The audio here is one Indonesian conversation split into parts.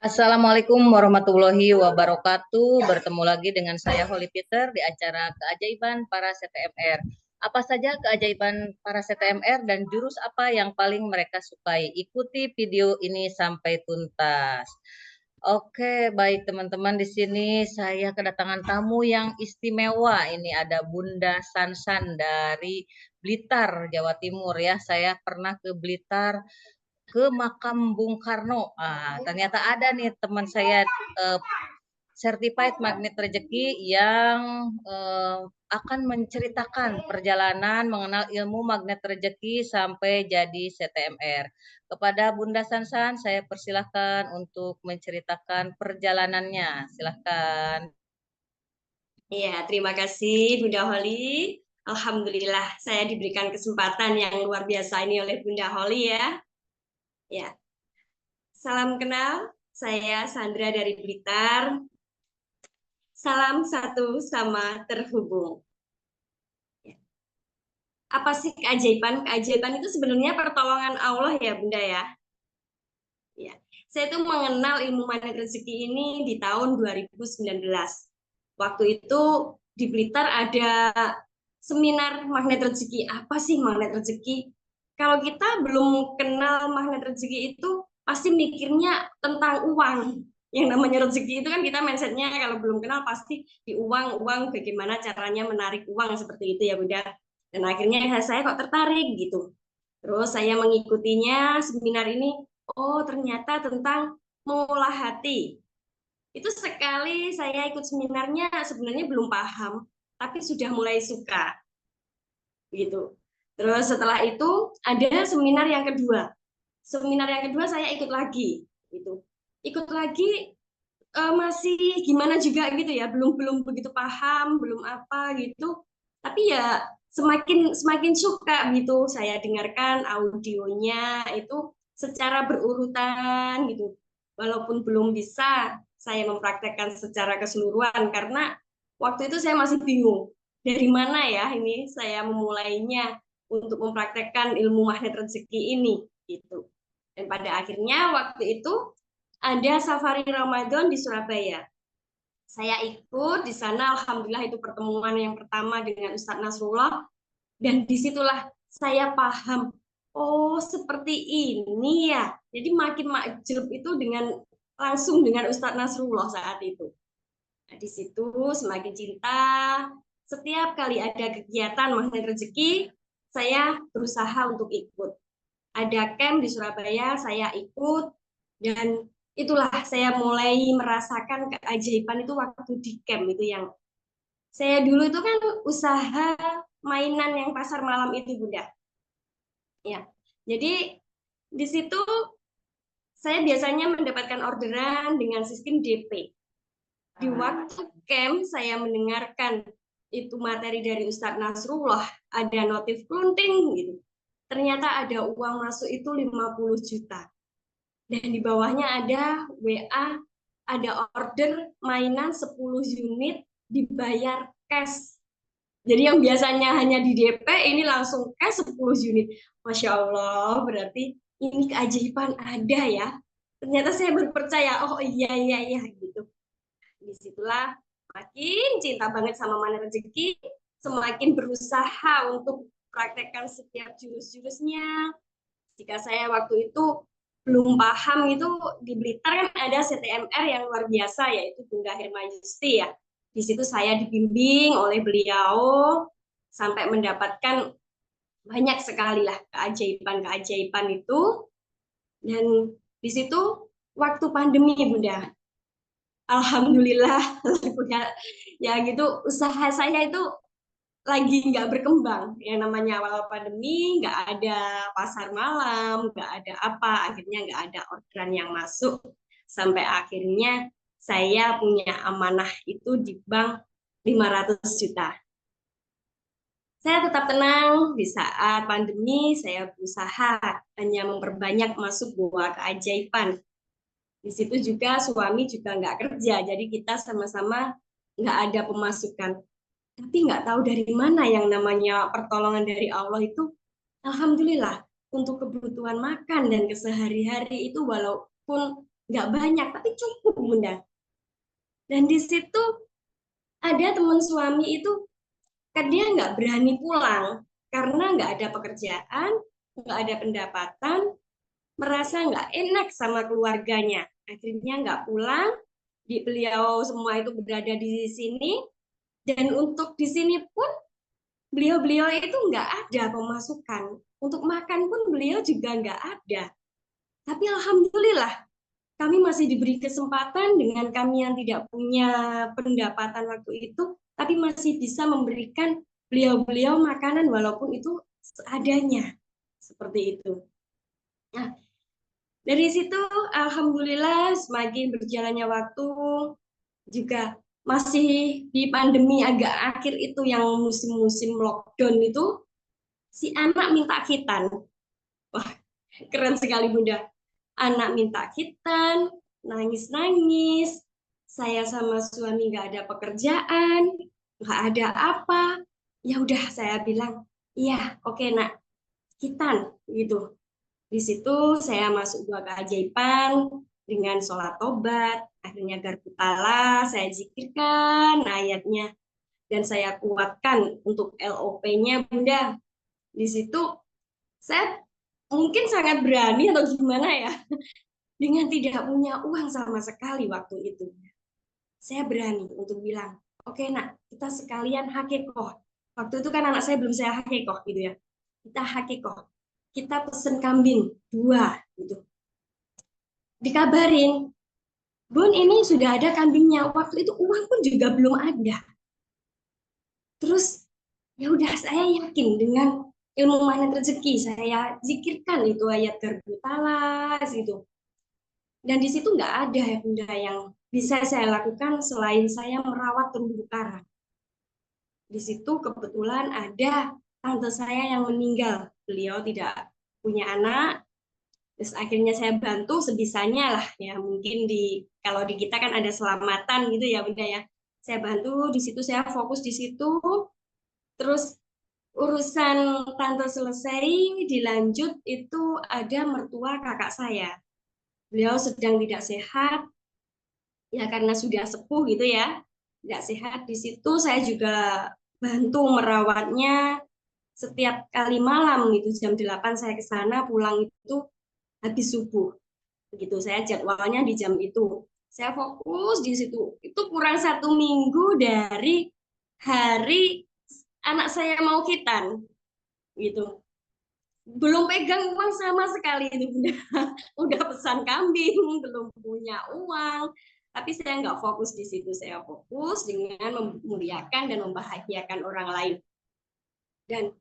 Assalamualaikum warahmatullahi wabarakatuh. Bertemu lagi dengan saya Holly Peter di acara Keajaiban Para CTMR. Apa saja keajaiban para CTMR dan jurus apa yang paling mereka sukai? Ikuti video ini sampai tuntas. Oke, baik teman-teman, di sini saya kedatangan tamu yang istimewa. Ini ada Bunda Sansan dari Blitar, Jawa Timur ya. Saya pernah ke Blitar ke makam Bung Karno. Ternyata ada nih teman saya eh, certified magnet rezeki yang akan menceritakan perjalanan mengenal ilmu magnet rezeki sampai jadi CTMR. Kepada Bunda Sansan, saya persilahkan untuk menceritakan perjalanannya. Silahkan. Iya, terima kasih Bunda Holly. Alhamdulillah saya diberikan kesempatan yang luar biasa ini oleh Bunda Holly ya. Ya, salam kenal. Saya Sandra dari Blitar. Salam satu sama terhubung. Ya. Apa sih keajaiban? Keajaiban itu sebenarnya pertolongan Allah ya Bunda ya. Ya, saya tuh mengenal ilmu magnet rezeki ini di tahun 2019. Waktu itu di Blitar ada seminar magnet rezeki. Apa sih magnet rezeki? Kalau kita belum kenal magnet rezeki itu pasti mikirnya tentang uang. Yang namanya rezeki itu kan kita mindsetnya kalau belum kenal pasti di uang bagaimana caranya menarik uang seperti itu ya Bunda. Dan akhirnya saya kok tertarik gitu. Terus saya mengikutinya seminar ini. Oh, ternyata tentang mengolah hati. Itu sekali saya ikut seminarnya sebenarnya belum paham, tapi sudah mulai suka gitu. Terus setelah itu ada seminar yang kedua. Seminar yang kedua saya ikut lagi gitu. Ikut lagi masih gimana juga gitu ya, belum belum begitu paham, belum apa gitu. Tapi ya semakin semakin suka gitu. Saya dengarkan audionya itu secara berurutan gitu. Walaupun belum bisa saya mempraktekkan secara keseluruhan karena waktu itu saya masih bingung dari mana ya ini saya memulainya untuk mempraktekkan ilmu magnet rezeki ini gitu. Dan pada akhirnya waktu itu ada safari Ramadan di Surabaya. Saya ikut di sana, alhamdulillah itu pertemuan yang pertama dengan Ustadz Nasrullah, dan disitulah saya paham, oh seperti ini ya. Jadi makin makjub itu dengan langsung dengan Ustadz Nasrullah saat itu. Nah, di situ semakin cinta. Setiap kali ada kegiatan magnet rezeki, saya berusaha untuk ikut. Ada camp di Surabaya, saya ikut, dan itulah saya mulai merasakan keajaiban itu waktu di camp itu yang saya dulu itu kan usaha mainan yang pasar malam itu Bunda. Ya. Jadi di situ saya biasanya mendapatkan orderan dengan sistem DP. Di waktu camp saya mendengarkan itu materi dari Ustadz Nasrullah, ada notif klunting gitu. Ternyata ada uang masuk itu 50 juta. Dan di bawahnya ada WA, ada order mainan 10 unit dibayar cash. Jadi yang biasanya hanya di DP, ini langsung cash 10 unit. Masya Allah, berarti ini keajaiban ada ya. Ternyata saya berpercaya, oh iya, iya, iya, gitu. Disitulah makin cinta banget sama mana rezeki, semakin berusaha untuk praktekkan setiap jurus-jurusnya. Jika saya waktu itu belum paham itu di Blitar kan ada CTMR yang luar biasa yaitu Bunda Herma Yusti ya. Di situ saya dibimbing oleh beliau sampai mendapatkan banyak sekali lah keajaiban-keajaiban itu. Dan di situ waktu pandemi Bunda, alhamdulillah ya gitu usaha saya itu lagi nggak berkembang. Yang namanya awal pandemi, nggak ada pasar malam, nggak ada apa, akhirnya nggak ada orderan yang masuk. Sampai akhirnya saya punya amanah itu di bank 500 juta. Saya tetap tenang di saat pandemi, saya berusaha hanya memperbanyak masuk buah keajaiban. Di situ juga suami juga nggak kerja, jadi kita sama-sama nggak ada pemasukan. Tapi nggak tahu dari mana yang namanya pertolongan dari Allah itu, alhamdulillah untuk kebutuhan makan dan kesehari-hari itu walaupun nggak banyak, tapi cukup Bunda. Dan di situ ada teman suami itu, kan dia nggak berani pulang karena nggak ada pekerjaan, nggak ada pendapatan, merasa nggak enak sama keluarganya. Akhirnya nggak pulang, beliau semua itu berada di sini, dan untuk di sini pun beliau-beliau itu nggak ada pemasukan. Untuk makan pun beliau juga nggak ada. Tapi alhamdulillah kami masih diberi kesempatan dengan kami yang tidak punya pendapatan waktu itu, tapi masih bisa memberikan beliau-beliau makanan walaupun itu seadanya. Seperti itu. Nah, dari situ alhamdulillah semakin berjalannya waktu, juga masih di pandemi agak akhir itu yang musim-musim lockdown itu, si anak minta khitan. Wah, keren sekali Bunda. Anak minta khitan, nangis-nangis. Saya sama suami nggak ada pekerjaan, nggak ada apa. Ya udah saya bilang, iya oke nak, khitan gitu. Di situ saya masuk dua keajaiban dengan sholat tobat. Akhirnya Garbutala, saya zikirkan ayatnya. Dan saya kuatkan untuk LOP-nya Bunda. Di situ saya mungkin sangat berani atau gimana ya. Dengan tidak punya uang sama sekali waktu itu. Saya berani untuk bilang, oke nak, kita sekalian hakikoh. Waktu itu kan anak saya belum saya hakikoh gitu ya. Kita hakikoh. Kita pesen kambing 2 gitu. Dikabarin, Bun ini sudah ada kambingnya. Waktu itu uang pun juga belum ada. Terus ya udah saya yakin dengan ilmu magnet rezeki, saya zikirkan itu ayat Garbutala gitu. Dan di situ nggak ada ya Bunda yang bisa saya lakukan selain saya merawat terumbu karang. Di situ kebetulan ada tante saya yang meninggal. Beliau tidak punya anak. Terus akhirnya saya bantu sebisanya lah ya, mungkin di kalau di kita kan ada selamatan gitu ya Bunda ya. Saya bantu di situ, saya fokus di situ. Terus urusan tante selesai, dilanjut itu ada mertua kakak saya. Beliau sedang tidak sehat ya karena sudah sepuh gitu ya. Tidak sehat, di situ saya juga bantu merawatnya setiap kali malam gitu, jam 8 saya ke sana, pulang itu habis subuh. Begitu saya jadwalnya di jam itu. Saya fokus di situ. Itu kurang 1 minggu dari hari anak saya mau khitan gitu. Belum pegang uang sama sekali itu udah pesan kambing, belum punya uang. Tapi saya nggak fokus di situ. Saya fokus dengan memuliakan dan membahagiakan orang lain. Dan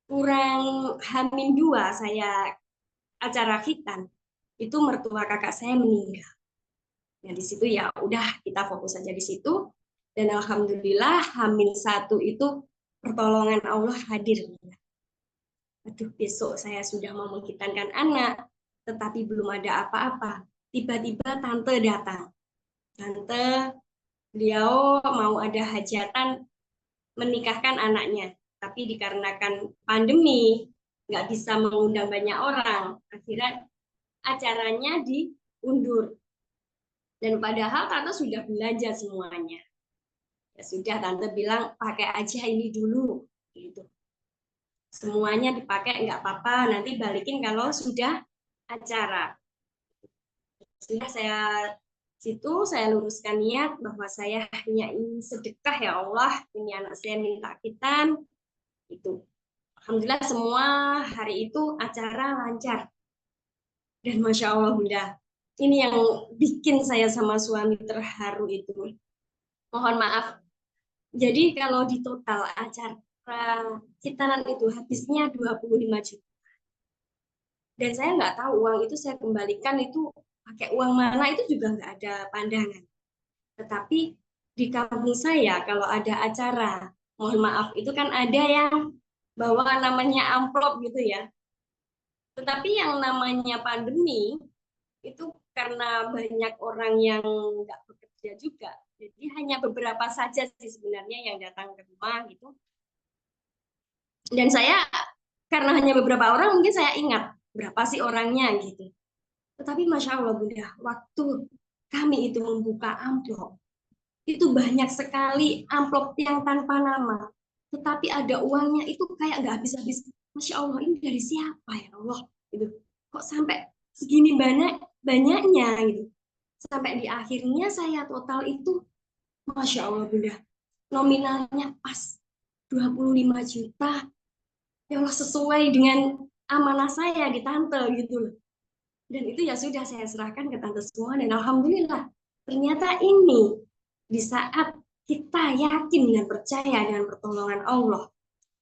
kurang H-2 saya acara khitan, itu mertua kakak saya meninggal. Nah di situ ya udah kita fokus saja di situ, dan alhamdulillah H-1 itu pertolongan Allah hadir. Aduh besok saya sudah mau menghitankan anak, tetapi belum ada apa-apa. Tiba-tiba tante datang. Tante, beliau mau ada hajatan menikahkan anaknya, tapi dikarenakan pandemi nggak bisa mengundang banyak orang, akhirnya acaranya diundur. Dan padahal tante sudah belanja semuanya. Ya sudah, tante bilang pakai aja ini dulu, gitu. Semuanya dipakai nggak apa-apa, nanti balikin kalau sudah acara. Sudah saya situ saya luruskan niat bahwa saya hanya ingin sedekah ya Allah, ini anak saya minta khitan itu. Alhamdulillah semua hari itu acara lancar. Dan Masya Allah Bunda, ini yang bikin saya sama suami terharu itu. Mohon maaf. Jadi kalau di total acara khitanan itu habisnya 25 juta. Dan saya nggak tahu uang itu saya kembalikan itu pakai uang mana, itu juga nggak ada pandangan. Tetapi di kampung saya kalau ada acara, mohon maaf, itu kan ada yang bawa namanya amplop gitu ya. Tetapi yang namanya pandemi, itu karena banyak orang yang nggak bekerja juga, jadi hanya beberapa saja sih sebenarnya yang datang ke rumah gitu. Dan saya karena hanya beberapa orang mungkin saya ingat berapa sih orangnya gitu. Tetapi Masya Allah Bunda, waktu kami itu membuka amplop, itu banyak sekali amplop yang tanpa nama. Tetapi ada uangnya itu kayak nggak habis-habis. Masya Allah, ini dari siapa ya Allah? Gitu. Kok sampai segini banyaknya gitu. Sampai di akhirnya saya total itu, Masya Allah Bunda, nominalnya pas 25 juta. Ya Allah, sesuai dengan amanah saya di tante gitu loh. Dan itu ya sudah saya serahkan ke tante semua dan alhamdulillah ternyata ini di saat kita yakin dan percaya dengan pertolongan Allah,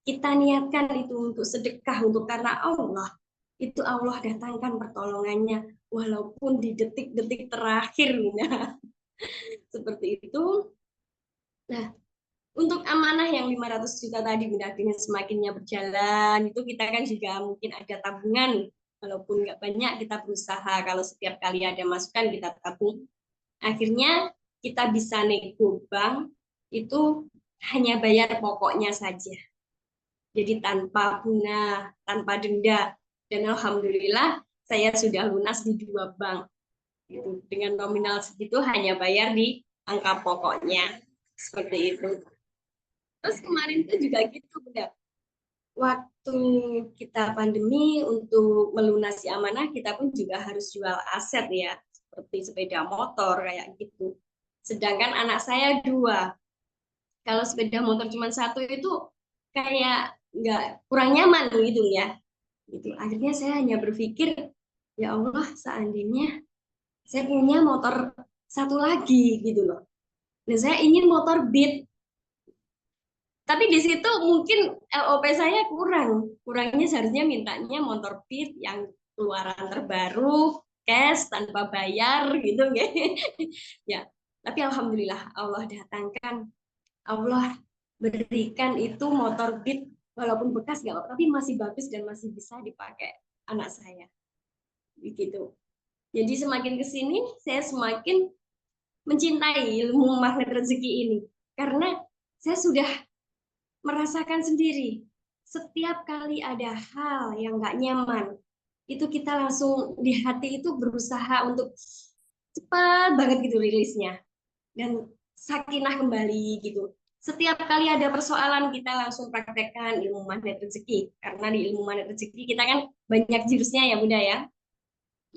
kita niatkan itu untuk sedekah untuk karena Allah, itu Allah datangkan pertolongannya walaupun di detik-detik terakhir. Nah, seperti itu. Nah, untuk amanah yang 500 juta tadi Bunda, dengan semakinnya berjalan itu kita kan juga mungkin ada tabungan, walaupun nggak banyak kita berusaha kalau setiap kali ada masukan kita tabung. Akhirnya kita bisa nego bank itu hanya bayar pokoknya saja. Jadi tanpa bunga, tanpa denda. Dan alhamdulillah saya sudah lunas di 2 bank. Gitu. Dengan nominal segitu hanya bayar di angka pokoknya. Seperti itu. Terus kemarin itu juga gitu, Bunda. Waktu kita pandemi untuk melunasi amanah, kita pun juga harus jual aset ya, seperti sepeda motor kayak gitu. Sedangkan anak saya 2. Kalau sepeda motor cuma 1 itu kayak nggak kurang nyaman gitu ya. Gitu. Akhirnya saya hanya berpikir, ya Allah, seandainya saya punya motor 1 lagi gitu loh. Nah, saya ingin motor Beat. Tapi di situ mungkin LOP saya kurangnya seharusnya mintanya motor Beat yang keluaran terbaru, cash tanpa bayar gitu ya. Tapi alhamdulillah Allah datangkan, Allah berikan itu motor Beat walaupun bekas nggak apa, tapi masih bagus dan masih bisa dipakai anak saya begitu. Jadi semakin kesini saya semakin mencintai ilmu magnet rezeki ini karena saya sudah merasakan sendiri. Setiap kali ada hal yang nggak nyaman, itu kita langsung di hati itu berusaha untuk cepat banget gitu rilisnya. Dan sakinah kembali gitu. Setiap kali ada persoalan kita langsung praktekkan ilmu magnet rezeki. Karena di ilmu magnet rezeki kita kan banyak jurusnya ya Bunda ya.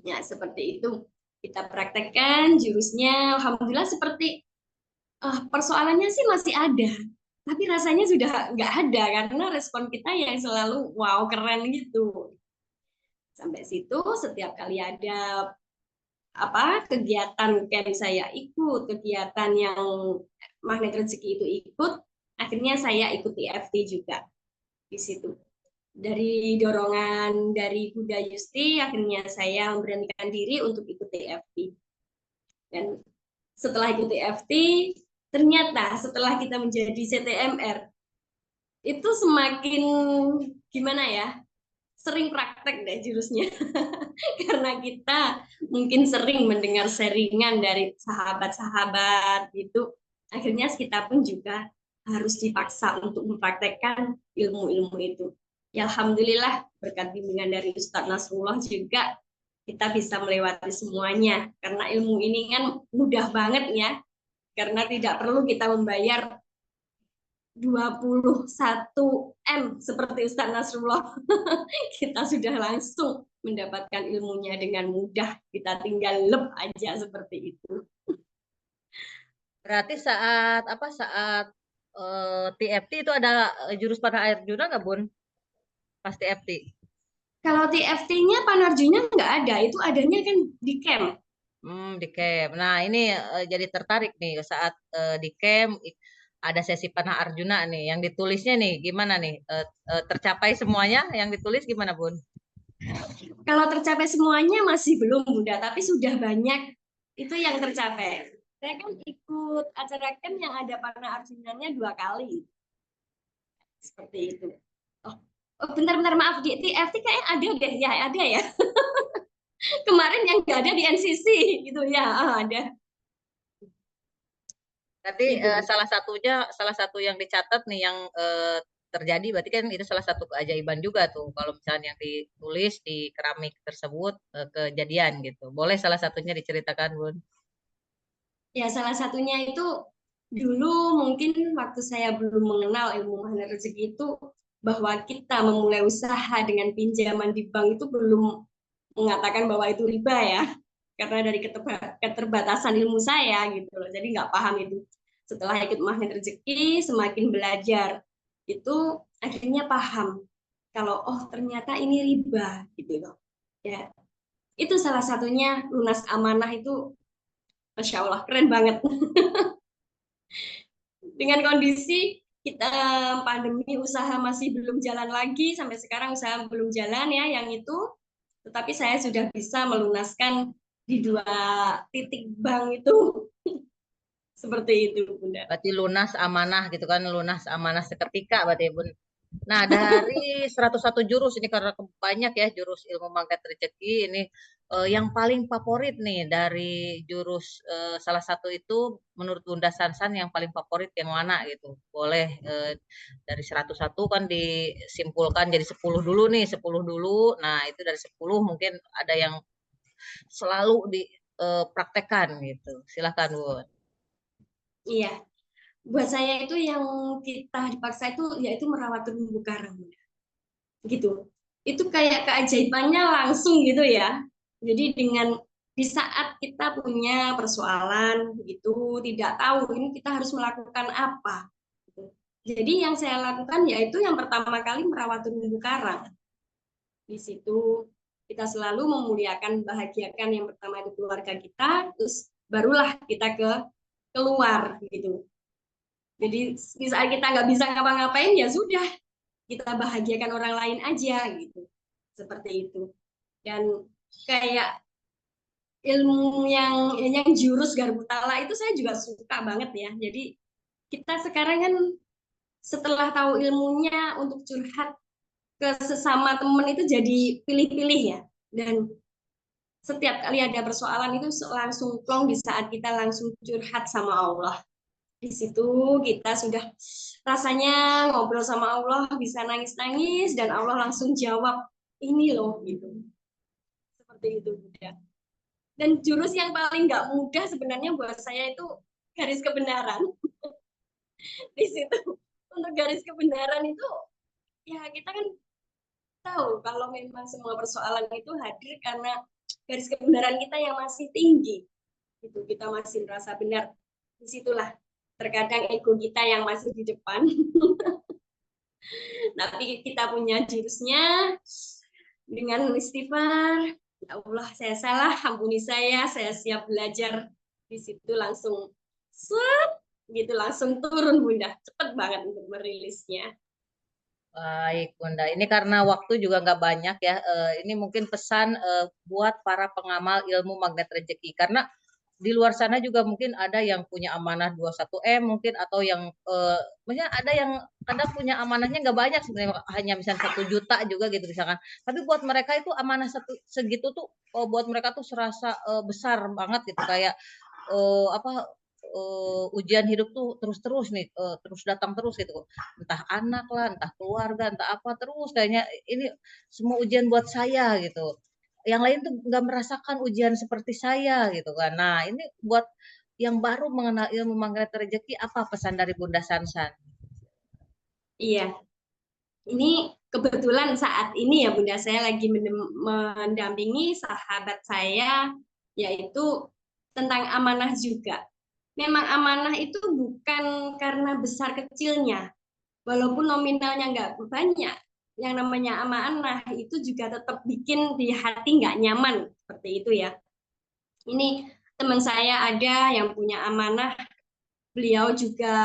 Ya seperti itu. Kita praktekkan jurusnya. Alhamdulillah seperti persoalannya sih masih ada, tapi rasanya sudah nggak ada karena respon kita yang selalu wow keren gitu. Sampai situ setiap kali ada kegiatan camp saya ikut, kegiatan yang magnet rezeki itu ikut, akhirnya saya ikut TFT juga di situ. Dari dorongan dari Bunda Yusti, akhirnya saya memberanikan diri untuk ikut TFT. Dan setelah ikut TFT, ternyata setelah kita menjadi CTMR, itu semakin gimana ya, sering praktek deh jurusnya. Karena kita mungkin sering mendengar sharingan dari sahabat-sahabat gitu. Akhirnya kita pun juga harus dipaksa untuk mempraktekkan ilmu-ilmu itu. Ya alhamdulillah berkat bimbingan dari Ustadz Nasrullah juga kita bisa melewati semuanya. Karena ilmu ini kan mudah banget ya. Karena tidak perlu kita membayar 21 M seperti Ustadz Nasrullah. Kita sudah langsung mendapatkan ilmunya dengan mudah. Kita tinggal lep aja seperti itu. Berarti saat TFT itu ada jurus panah Arjuna nggak Bun? Pas TFT. Kalau TFT-nya Panarjunya nggak ada, itu adanya kan di camp. Di camp. Nah, ini jadi tertarik nih saat di camp ada sesi panah Arjuna nih. Yang ditulisnya nih gimana nih? Tercapai semuanya yang ditulis gimana, Bun? Kalau tercapai semuanya masih belum Bunda, tapi sudah banyak itu yang tercapai. Saya kan ikut acara camp yang ada panah Arjunanya 2 kali. Seperti itu. Oh, bentar-bentar maaf, di TFT kayaknya ada deh, ya ada ya. Kemarin yang nggak ada di NCC gitu ya, ada. Berarti Gitu. salah satu yang dicatat nih yang terjadi, berarti kan itu salah satu keajaiban juga tuh kalau misalnya yang ditulis di keramik tersebut kejadian gitu. Boleh salah satunya diceritakan, Bun? Ya, salah satunya itu dulu mungkin waktu saya belum mengenal ilmu magnet rezeki itu, bahwa kita memulai usaha dengan pinjaman di bank itu belum mengatakan bahwa itu riba ya, karena dari keterbatasan ilmu saya gitu loh, jadi nggak paham itu. Setelah ikut magnet rezeki, semakin belajar itu akhirnya paham kalau oh ternyata ini riba gitu loh ya. Itu salah satunya lunas amanah itu, Masya Allah keren banget. Dengan kondisi kita pandemi, usaha masih belum jalan lagi, sampai sekarang usaha belum jalan ya yang itu, tetapi saya sudah bisa melunaskan di 2 titik bank itu. Seperti itu Bunda. Berarti lunas amanah gitu kan, lunas amanah seketika berarti, Bun. Nah, dari 101 jurus ini karena banyak ya jurus ilmu magnet rezeki ini, yang paling favorit nih dari jurus salah satu itu menurut Bunda Sansan yang paling favorit yang mana gitu. Boleh dari 101 kan disimpulkan jadi 10 dulu nih, 10 dulu. Nah, itu dari 10 mungkin ada yang selalu dipraktekkan gitu. Silahkan, Bun. Iya, buat saya itu yang kita dipaksa itu yaitu merawat terumbu karang gitu. Itu kayak keajaibannya langsung gitu ya. Jadi dengan di saat kita punya persoalan gitu, tidak tahu ini kita harus melakukan apa. Jadi yang saya lakukan yaitu yang pertama kali merawat terumbu karang. Di situ kita selalu memuliakan, bahagiakan yang pertama itu keluarga kita, terus barulah kita keluar gitu. Jadi di saat kita nggak bisa ngapa-ngapain ya sudah, kita bahagiakan orang lain aja gitu. Seperti itu. Dan kayak ilmu yang jurus Garbutala itu saya juga suka banget ya. Jadi kita sekarang kan setelah tahu ilmunya untuk curhat ke sesama temen itu jadi pilih-pilih ya. Dan setiap kali ada persoalan itu langsung plong di saat kita langsung curhat sama Allah. Di situ kita sudah rasanya ngobrol sama Allah bisa nangis-nangis dan Allah langsung jawab ini loh gitu. Seperti itu ya. Dan jurus yang paling nggak mudah sebenarnya buat saya itu garis kebenaran. Di situ untuk garis kebenaran itu ya kita kan tahu kalau memang semua persoalan itu hadir karena garis kebenaran kita yang masih tinggi. Itu kita masih merasa benar. Disitulah terkadang ego kita yang masih di depan. Tapi kita punya jurusnya dengan istighfar. Ya Allah, saya salah, ampuni saya siap belajar. Di situ langsung set, gitu langsung turun Bunda. Cepet banget untuk merilisnya. Baik, Bunda. Ini karena waktu juga nggak banyak ya. Ini mungkin pesan buat para pengamal ilmu magnet rezeki. Karena di luar sana juga mungkin ada yang punya amanah 21M mungkin atau yang maksudnya ada yang kadang punya amanahnya nggak banyak sebenarnya hanya misalnya 1 juta juga gitu misalkan. Tapi buat mereka itu amanah segitu tuh buat mereka tuh serasa besar banget gitu kayak apa ujian hidup tuh terus-terus nih terus datang terus gitu entah anak lah entah keluarga entah apa terus kayaknya ini semua ujian buat saya gitu yang lain tuh nggak merasakan ujian seperti saya gitu kan nah ini buat yang baru mengenal ilmu magnet rezeki apa pesan dari Bunda Sansan. Iya, ini kebetulan saat ini ya Bunda, saya lagi mendampingi sahabat saya, yaitu tentang amanah juga. Memang amanah itu bukan karena besar kecilnya, walaupun nominalnya nggak banyak, yang namanya amanah itu juga tetap bikin di hati nggak nyaman, seperti itu ya. Ini teman saya ada yang punya amanah, beliau juga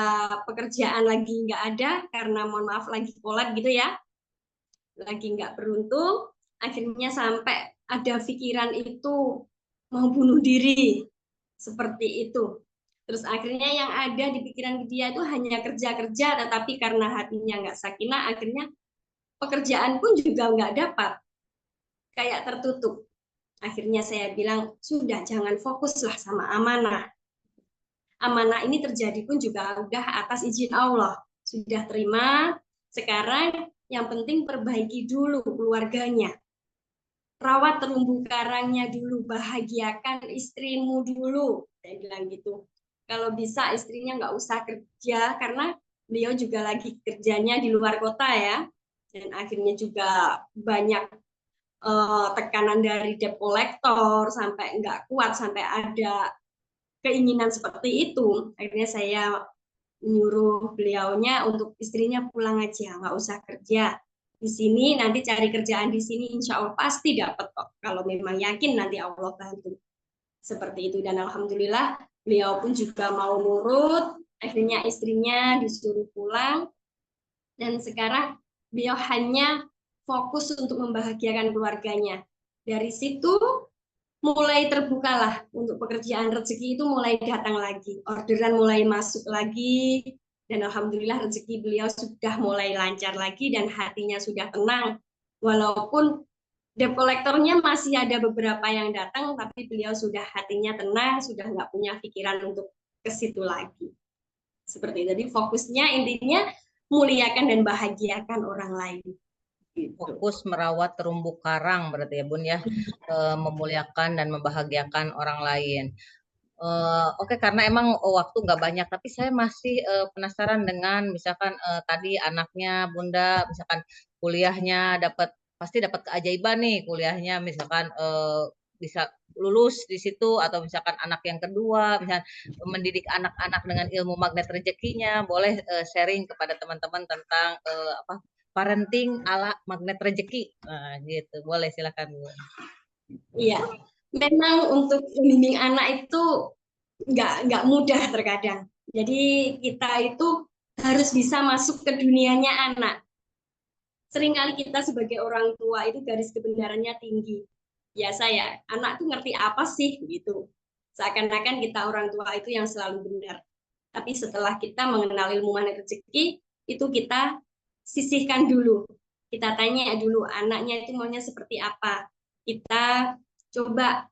pekerjaan lagi nggak ada karena mohon maaf lagi kolab gitu ya, lagi nggak beruntung, akhirnya sampai ada pikiran itu mau bunuh diri, seperti itu. Terus akhirnya yang ada di pikiran dia itu hanya kerja-kerja, tetapi karena hatinya nggak sakinah, akhirnya pekerjaan pun juga nggak dapat, kayak tertutup. Akhirnya saya bilang, sudah jangan fokuslah sama amanah. Amanah ini terjadi pun juga udah atas izin Allah. Sudah terima, Sekarang yang penting perbaiki dulu keluarganya. Rawat terumbu karangnya dulu, bahagiakan istrimu dulu. Saya bilang gitu. Kalau bisa istrinya nggak usah kerja, karena beliau juga lagi kerjanya di luar kota ya. Dan akhirnya juga banyak tekanan dari debt collector, sampai nggak kuat, sampai ada keinginan seperti itu. Akhirnya saya menyuruh beliaunya untuk istrinya pulang aja, nggak usah kerja di sini, nanti cari kerjaan di sini, insya Allah pasti dapat kok. Kalau memang yakin nanti Allah bantu. Seperti itu, dan alhamdulillah beliau pun juga mau nurut. Akhirnya istrinya disuruh pulang, dan sekarang beliau hanya fokus untuk membahagiakan keluarganya. Dari situ mulai terbukalah untuk pekerjaan, rezeki itu mulai datang lagi, orderan mulai masuk lagi, dan alhamdulillah rezeki beliau sudah mulai lancar lagi dan hatinya sudah tenang. Walaupun debt kolektornya masih ada beberapa yang datang, tapi beliau sudah hatinya tenang, sudah nggak punya pikiran untuk ke situ lagi. Seperti itu. Jadi fokusnya intinya muliakan dan bahagiakan orang lain. Gitu. Fokus merawat terumbu karang berarti ya Bun ya, memuliakan dan membahagiakan orang lain. Oke, karena emang waktu nggak banyak, tapi saya masih penasaran dengan misalkan tadi anaknya Bunda, misalkan kuliahnya pasti dapat keajaiban nih kuliahnya, misalkan bisa lulus di situ, atau misalkan anak yang kedua, misalkan mendidik anak-anak dengan ilmu magnet rezekinya, boleh sharing kepada teman-teman tentang apa parenting ala magnet rezeki, nah, gitu, boleh silakan Bu. Iya, memang untuk membimbing anak itu nggak mudah terkadang. Jadi kita itu harus bisa masuk ke dunianya anak. Seringkali kita sebagai orang tua itu garis kebenarannya tinggi. Ya saya, anak tuh ngerti apa sih gitu. Seakan-akan kita orang tua itu yang selalu benar. Tapi setelah kita mengenal ilmu mana rezeki, itu kita sisihkan dulu. Kita tanya dulu anaknya itu maunya seperti apa. Kita coba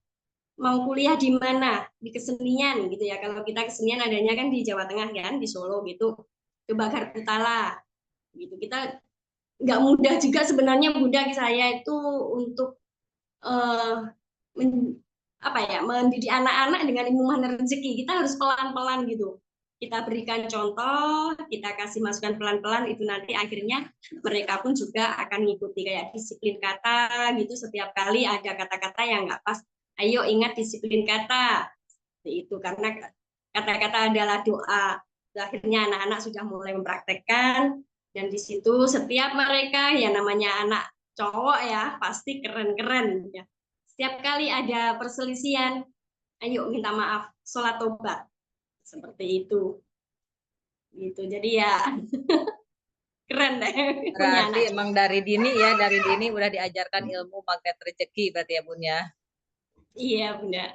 mau kuliah di mana, di kesenian gitu ya. Kalau kita kesenian adanya kan di Jawa Tengah kan, di Solo gitu. Coba Garputala gitu. Kita nggak mudah juga sebenarnya Bunda saya itu untuk uh, men, apa ya, mendidik anak-anak dengan ilmu mana rezeki. Kita harus pelan-pelan gitu. Kita berikan contoh, kita kasih masukan pelan-pelan, itu nanti akhirnya mereka pun juga akan mengikuti kayak disiplin kata gitu. Setiap kali ada kata-kata yang nggak pas, ayo ingat disiplin kata. Itu karena kata-kata adalah doa. Akhirnya anak-anak sudah mulai mempraktekkan, dan di situ setiap mereka ya namanya anak cowok ya pasti keren-keren ya. Setiap kali ada perselisihan, ayo minta maaf, sholat tobat. Seperti itu. Gitu. Jadi ya keren deh punya Berarti anak emang cowok. dari dini udah diajarkan ilmu magnet rezeki berarti ya Bun ya. Iya, Bunda.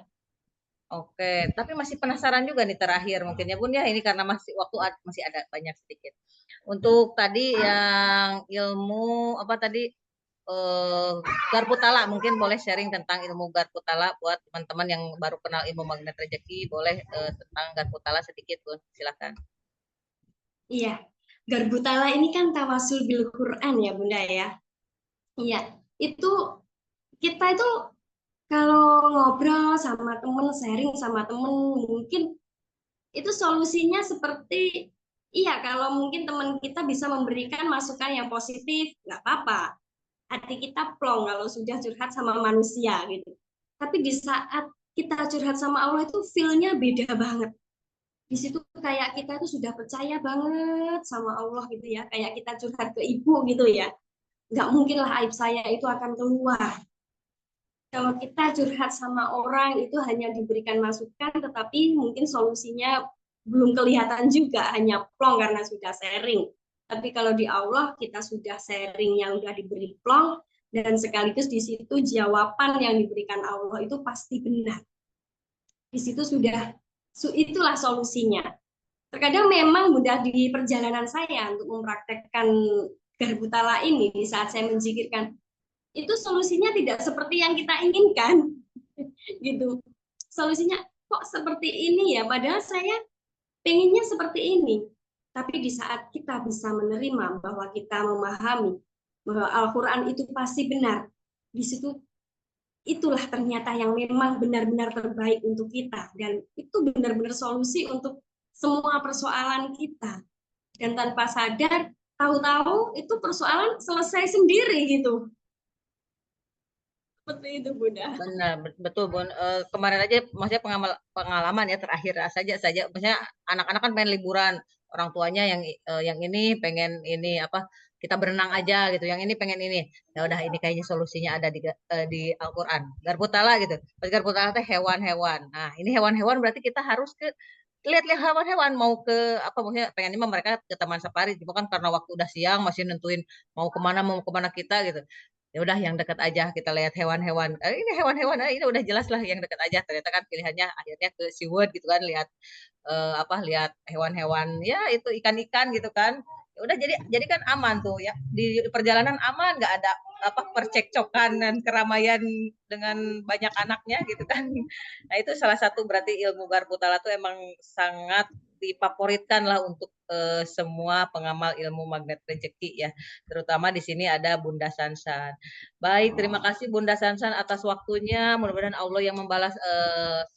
Oke, tapi masih penasaran juga nih terakhir mungkin ya Bun ya, ini karena masih waktu masih ada banyak sedikit. Untuk tadi yang ilmu apa tadi eh, Garputala, mungkin boleh sharing tentang ilmu Garputala buat teman-teman yang baru kenal ilmu magnet rezeki, boleh tentang Garputala sedikit Bun, silakan. Iya. Garbutala ini kan tawasul bil Quran ya, Bunda ya. Iya. Itu kita itu kalau ngobrol sama temen, sharing sama temen, mungkin itu solusinya seperti, iya kalau mungkin teman kita bisa memberikan masukan yang positif, nggak apa-apa. Hati kita plong kalau sudah curhat sama manusia gitu. Tapi di saat kita curhat sama Allah itu feel-nya beda banget. Di situ kayak kita itu sudah percaya banget sama Allah gitu ya. Kayak kita curhat ke ibu gitu ya. Nggak mungkin lah aib saya itu akan keluar. Kalau kita curhat sama orang itu hanya diberikan masukan, tetapi mungkin solusinya belum kelihatan juga, hanya plong karena sudah sharing. Tapi kalau di Allah kita sudah sharing yang sudah diberi plong, dan sekaligus di situ jawaban yang diberikan Allah itu pasti benar. Di situ sudah, itulah solusinya. Terkadang memang mudah di perjalanan saya untuk mempraktekkan Garbutala ini, di saat saya menzikirkan, itu solusinya tidak seperti yang kita inginkan gitu. Solusinya kok seperti ini ya, padahal saya pengennya seperti ini. Tapi di saat kita bisa menerima bahwa kita memahami bahwa Al-Quran itu pasti benar, di situ itulah ternyata yang memang benar-benar terbaik untuk kita, dan itu benar-benar solusi untuk semua persoalan kita. Dan tanpa sadar, tahu-tahu itu persoalan selesai sendiri gitu. Seperti itu, Bunda. Benar, betul Bun. Kemarin aja maksudnya pengalaman ya terakhir saja maksudnya anak-anak kan pengen liburan, orang tuanya yang ini pengen ini apa kita berenang aja gitu, yang ini pengen ini. Ya udah ini kayaknya solusinya ada di Al-Qur'an. Garbutala gitu. Pas Garbutala teh hewan-hewan. Nah, ini hewan-hewan berarti kita harus ke lihat-lihat hewan-hewan mau ke apa maksudnya pengennya mah mereka ke taman safari cuma kan karena waktu udah siang masih nentuin mau kemana kita gitu. Ya udah yang dekat aja kita lihat hewan-hewan. Ini hewan-hewan, ini udah jelas lah yang dekat aja. Ternyata kan pilihannya akhirnya ke SeaWorld gitu kan, lihat lihat hewan-hewan, ya itu ikan-ikan gitu kan. Ya udah jadi kan aman tuh ya di perjalanan aman, nggak ada apa percekcokan dan keramaian dengan banyak anaknya gitu kan. Nah itu salah satu berarti ilmu Garbutala tuh emang sangat difavoritkan lah untuk semua pengamal ilmu magnet rezeki ya, terutama di sini ada Bunda Sansan. Baik, terima kasih Bunda Sansan atas waktunya. Mudah-mudahan Allah yang membalas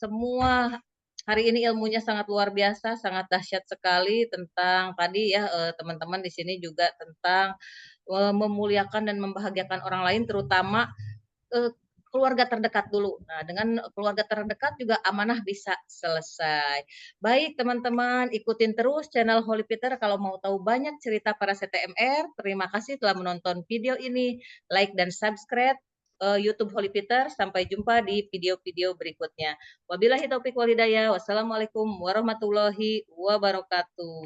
semua. Hari ini ilmunya sangat luar biasa, sangat dahsyat sekali tentang tadi ya teman-teman di sini juga tentang memuliakan dan membahagiakan orang lain, terutama eh, keluarga terdekat dulu. Nah, dengan keluarga terdekat juga amanah bisa selesai. Baik, teman-teman, ikutin terus channel Holy Peter kalau mau tahu banyak cerita para CTMR. Terima kasih telah menonton video ini. Like dan subscribe YouTube Holy Peter. Sampai jumpa di video-video berikutnya. Wabillahi taufiq walhidayah. Wassalamualaikum warahmatullahi wabarakatuh.